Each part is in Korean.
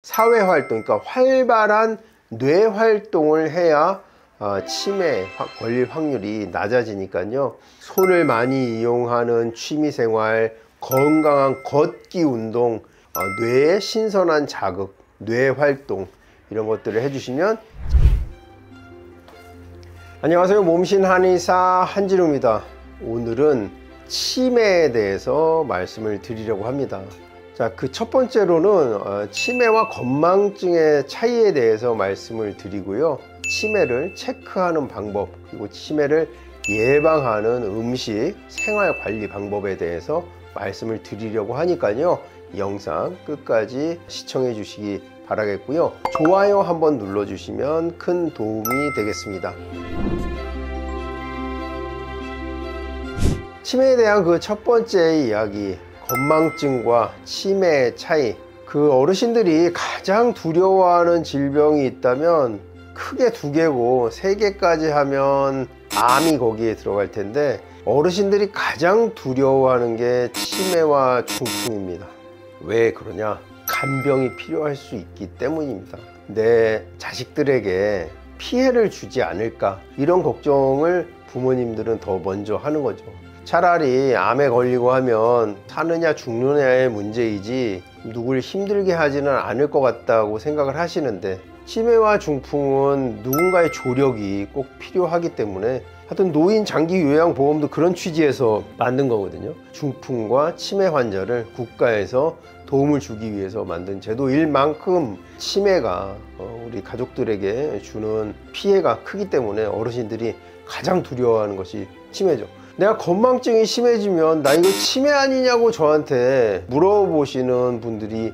사회활동, 그러니까 활발한 뇌활동을 해야 치매에 걸릴 확률이 낮아지니까요. 손을 많이 이용하는 취미생활, 건강한 걷기 운동, 뇌의 신선한 자극, 뇌활동 이런 것들을 해주시면. 안녕하세요. 몸신 한의사 한진우입니다. 오늘은 치매에 대해서 말씀을 드리려고 합니다. 자, 그 첫 번째로는 치매와 건망증의 차이에 대해서 말씀을 드리고요. 치매를 체크하는 방법, 그리고 치매를 예방하는 음식, 생활관리 방법에 대해서 말씀을 드리려고 하니까요. 영상 끝까지 시청해 주시기 바라겠고요. 좋아요 한번 눌러주시면 큰 도움이 되겠습니다. 치매에 대한 그 첫 번째 이야기, 건망증과 치매의 차이. 그 어르신들이 가장 두려워하는 질병이 있다면 크게 두 개고, 세 개까지 하면 암이 거기에 들어갈 텐데, 어르신들이 가장 두려워하는 게 치매와 중풍입니다. 왜 그러냐? 간병이 필요할 수 있기 때문입니다. 내 자식들에게 피해를 주지 않을까, 이런 걱정을 부모님들은 더 먼저 하는 거죠. 차라리 암에 걸리고 하면 사느냐 죽느냐의 문제이지 누굴 힘들게 하지는 않을 것 같다고 생각을 하시는데, 치매와 중풍은 누군가의 조력이 꼭 필요하기 때문에, 하여튼 노인 장기 요양보험도 그런 취지에서 만든 거거든요. 중풍과 치매 환자를 국가에서 도움을 주기 위해서 만든 제도일 만큼 치매가 우리 가족들에게 주는 피해가 크기 때문에 어르신들이 가장 두려워하는 것이 치매죠. 내가 건망증이 심해지면 나 이거 치매 아니냐고 저한테 물어보시는 분들이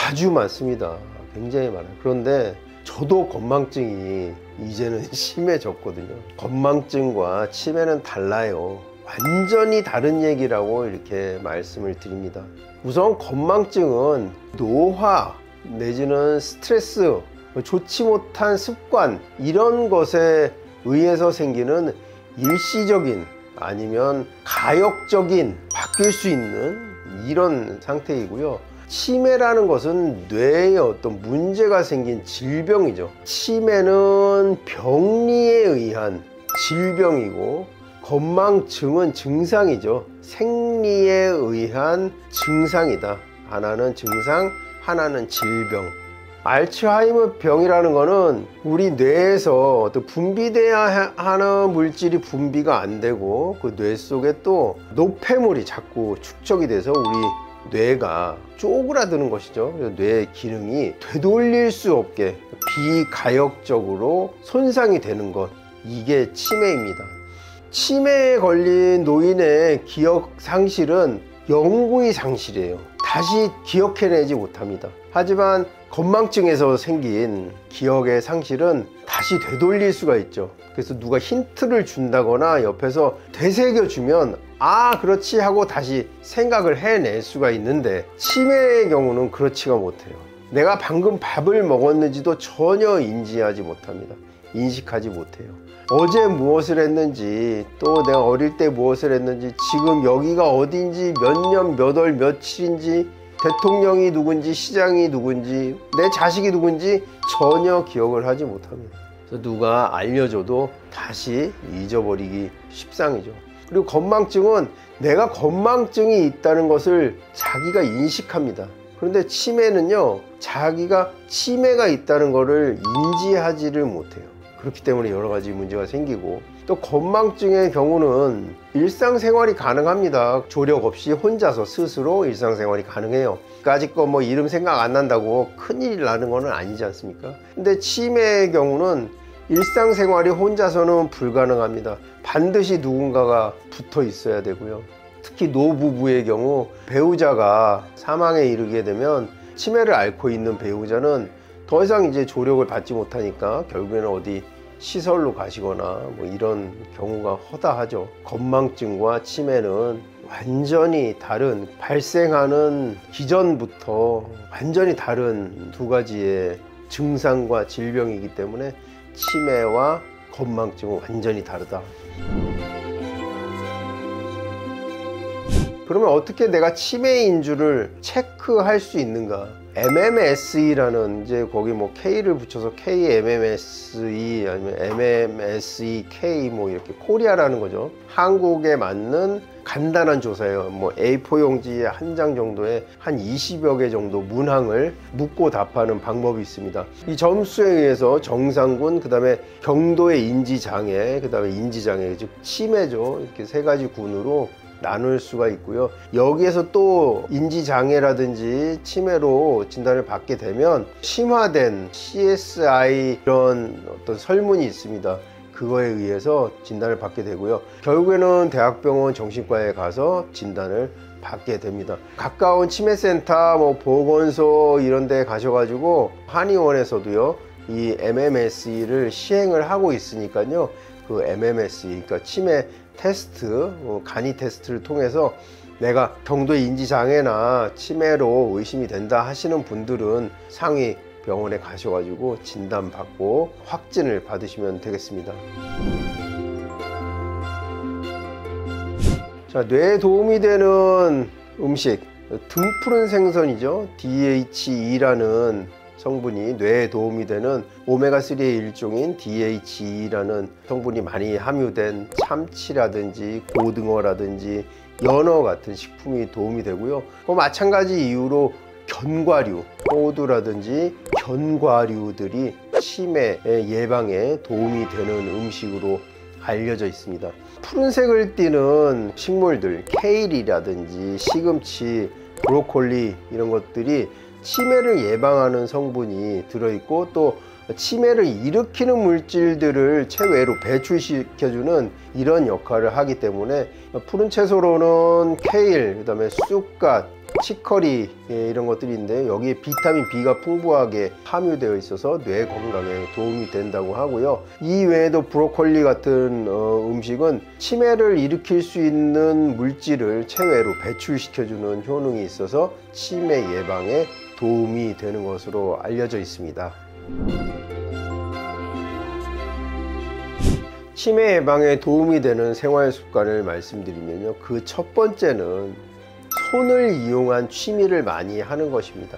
아주 많습니다. 굉장히 많아요. 그런데 저도 건망증이 이제는 심해졌거든요. 건망증과 치매는 달라요. 완전히 다른 얘기라고 이렇게 말씀을 드립니다. 우선 건망증은 노화 내지는 스트레스, 좋지 못한 습관, 이런 것에 의해서 생기는 일시적인, 아니면 가역적인, 바뀔 수 있는 이런 상태이고요. 치매라는 것은 뇌에 어떤 문제가 생긴 질병이죠. 치매는 병리에 의한 질병이고, 건망증은 증상이죠. 생리에 의한 증상이다. 하나는 증상, 하나는 질병. 알츠하이머 병이라는 거는 우리 뇌에서 어떤 분비돼야 하는 물질이 분비가 안 되고, 그 뇌 속에 또 노폐물이 자꾸 축적이 돼서 우리 뇌가 쪼그라드는 것이죠. 그래서 뇌의 기능이 되돌릴 수 없게 비가역적으로 손상이 되는 것, 이게 치매입니다. 치매에 걸린 노인의 기억 상실은 영구히 상실이에요. 다시 기억해내지 못합니다. 하지만 건망증에서 생긴 기억의 상실은 다시 되돌릴 수가 있죠. 그래서 누가 힌트를 준다거나 옆에서 되새겨주면 아 그렇지 하고 다시 생각을 해낼 수가 있는데, 치매의 경우는 그렇지가 못해요. 내가 방금 밥을 먹었는지도 전혀 인지하지 못합니다. 인식하지 못해요. 어제 무엇을 했는지, 또 내가 어릴 때 무엇을 했는지, 지금 여기가 어딘지, 몇 년, 몇 월, 며칠인지, 대통령이 누군지, 시장이 누군지, 내 자식이 누군지 전혀 기억을 하지 못합니다. 그래서 누가 알려줘도 다시 잊어버리기 십상이죠. 그리고 건망증은 내가 건망증이 있다는 것을 자기가 인식합니다. 그런데 치매는요, 자기가 치매가 있다는 것을 인지하지를 못해요. 그렇기 때문에 여러 가지 문제가 생기고, 또 건망증의 경우는 일상생활이 가능합니다. 조력 없이 혼자서 스스로 일상생활이 가능해요. 까짓 거 뭐 이름 생각 안 난다고 큰일 나는 건 아니지 않습니까? 근데 치매의 경우는 일상생활이 혼자서는 불가능합니다. 반드시 누군가가 붙어 있어야 되고요. 특히 노부부의 경우 배우자가 사망에 이르게 되면, 치매를 앓고 있는 배우자는 더 이상 이제 조력을 받지 못하니까 결국에는 어디 시설로 가시거나 뭐 이런 경우가 허다하죠. 건망증과 치매는 완전히 다른, 발생하는 기전부터 완전히 다른 두 가지의 증상과 질병이기 때문에 치매와 건망증은 완전히 다르다. 그러면 어떻게 내가 치매인 줄을 체크할 수 있는가? MMSE라는 이제 거기 뭐 K를 붙여서 KMMSE 아니면 MMSEK 뭐 이렇게 코리아라는 거죠. 한국에 맞는 간단한 조사예요. 뭐 A4 용지 한 장 정도에 한 20여 개 정도 문항을 묻고 답하는 방법이 있습니다. 이 점수에 의해서 정상군, 그 다음에 경도의 인지장애, 그 다음에 인지장애, 즉 치매죠. 이렇게 세 가지 군으로 나눌 수가 있고요. 여기에서 또 인지장애라든지 치매로 진단을 받게 되면 심화된 CSI 이런 어떤 설문이 있습니다. 그거에 의해서 진단을 받게 되고요. 결국에는 대학병원 정신과에 가서 진단을 받게 됩니다. 가까운 치매센터, 뭐 보건소 이런 데 가셔가지고 한의원에서도요, 이 MMSE를 시행을 하고 있으니까요. 그 MMSE, 그러니까 치매 테스트, 간이 테스트를 통해서 내가 경도의 인지장애나 치매로 의심이 된다 하시는 분들은 상위 병원에 가셔가지고 진단받고 확진을 받으시면 되겠습니다. 자, 뇌에 도움이 되는 음식, 등푸른 생선이죠. DHE라는 성분이 뇌에 도움이 되는 오메가3의 일종인 DHE라는 성분이 많이 함유된 참치라든지 고등어라든지 연어 같은 식품이 도움이 되고요. 마찬가지 이유로 견과류, 호두라든지 견과류들이 치매 예방에 도움이 되는 음식으로 알려져 있습니다. 푸른색을 띠는 식물들, 케일이라든지 시금치, 브로콜리 이런 것들이 치매를 예방하는 성분이 들어있고 또 치매를 일으키는 물질들을 체외로 배출시켜주는 이런 역할을 하기 때문에 푸른 채소로는 케일, 그 다음에 쑥갓, 치커리 이런 것들이 있는데 여기에 비타민 B가 풍부하게 함유되어 있어서 뇌 건강에 도움이 된다고 하고요. 이 외에도 브로콜리 같은 음식은 치매를 일으킬 수 있는 물질을 체외로 배출시켜주는 효능이 있어서 치매 예방에 도움이 되는 것으로 알려져 있습니다. 치매 예방에 도움이 되는 생활 습관을 말씀드리면요, 그 첫 번째는 손을 이용한 취미를 많이 하는 것입니다.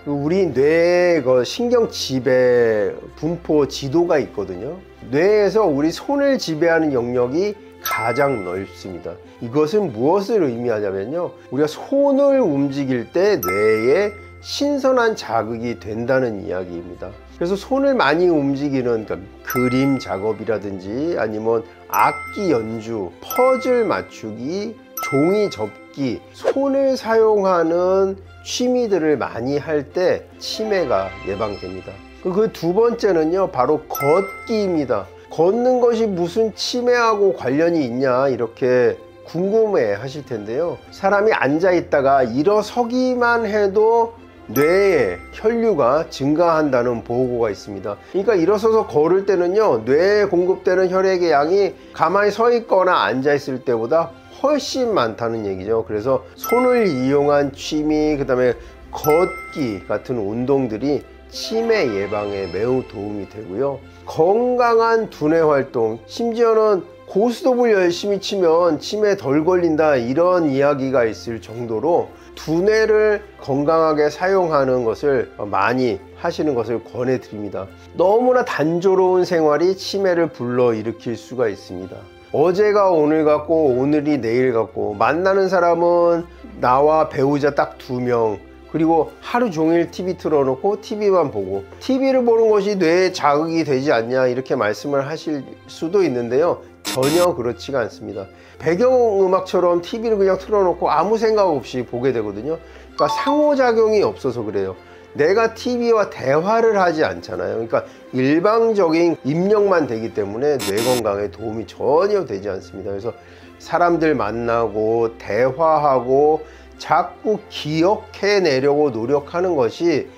우리 뇌에 신경 지배 분포 지도가 있거든요. 뇌에서 우리 손을 지배하는 영역이 가장 넓습니다. 이것은 무엇을 의미하냐면요, 우리가 손을 움직일 때 뇌에 신선한 자극이 된다는 이야기입니다. 그래서 손을 많이 움직이는, 그러니까 그림 작업이라든지 아니면 악기 연주, 퍼즐 맞추기, 종이 접기, 손을 사용하는 취미들을 많이 할 때 치매가 예방됩니다. 그 두 번째는요, 바로 걷기입니다. 걷는 것이 무슨 치매하고 관련이 있냐 이렇게 궁금해 하실 텐데요, 사람이 앉아 있다가 일어서기만 해도 뇌에 혈류가 증가한다는 보고가 있습니다. 그러니까 일어서서 걸을 때는요, 뇌에 공급되는 혈액의 양이 가만히 서 있거나 앉아 있을 때보다 훨씬 많다는 얘기죠. 그래서 손을 이용한 취미, 그 다음에 걷기 같은 운동들이 치매 예방에 매우 도움이 되고요. 건강한 두뇌 활동, 심지어는 고스톱을 열심히 치면 치매 덜 걸린다 이런 이야기가 있을 정도로 두뇌를 건강하게 사용하는 것을 많이 하시는 것을 권해드립니다. 너무나 단조로운 생활이 치매를 불러일으킬 수가 있습니다. 어제가 오늘 같고 오늘이 내일 같고, 만나는 사람은 나와 배우자 딱 2명, 그리고 하루 종일 TV 틀어놓고 TV만 보고, TV를 보는 것이 뇌에 자극이 되지 않냐 이렇게 말씀을 하실 수도 있는데요, 전혀 그렇지가 않습니다. 배경음악처럼 TV를 그냥 틀어놓고 아무 생각 없이 보게 되거든요. 그러니까 상호작용이 없어서 그래요. 내가 TV와 대화를 하지 않잖아요. 그러니까 일방적인 입력만 되기 때문에 뇌 건강에 도움이 전혀 되지 않습니다. 그래서 사람들 만나고 대화하고 자꾸 기억해내려고 노력하는 것이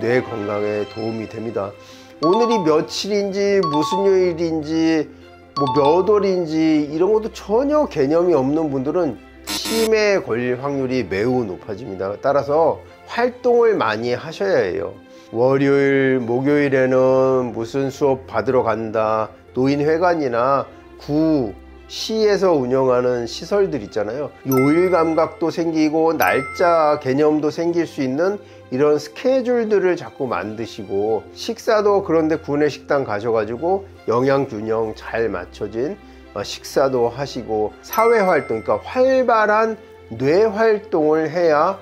뇌 건강에 도움이 됩니다. 오늘이 며칠인지 무슨 요일인지 몇 월인지 이런 것도 전혀 개념이 없는 분들은 치매에 걸릴 확률이 매우 높아집니다. 따라서 활동을 많이 하셔야 해요. 월요일, 목요일에는 무슨 수업 받으러 간다, 노인회관이나 구, 시에서 운영하는 시설들 있잖아요. 요일 감각도 생기고 날짜 개념도 생길 수 있는 이런 스케줄들을 자꾸 만드시고, 식사도 그런데 구내식당 가셔가지고 영양균형 잘 맞춰진 식사도 하시고, 사회활동, 그러니까 활발한 뇌활동을 해야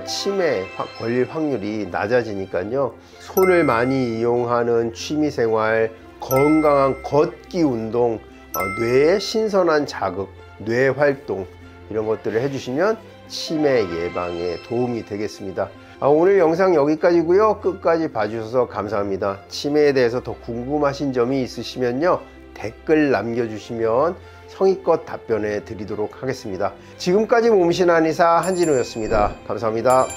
치매에 걸릴 확률이 낮아지니까요. 손을 많이 이용하는 취미생활, 건강한 걷기 운동, 뇌의 신선한 자극, 뇌활동, 이런 것들을 해주시면 치매 예방에 도움이 되겠습니다. 오늘 영상 여기까지고요. 끝까지 봐주셔서 감사합니다. 치매에 대해서 더 궁금하신 점이 있으시면요, 댓글 남겨주시면 성의껏 답변해 드리도록 하겠습니다. 지금까지 몸신한의사 한진우였습니다. 감사합니다.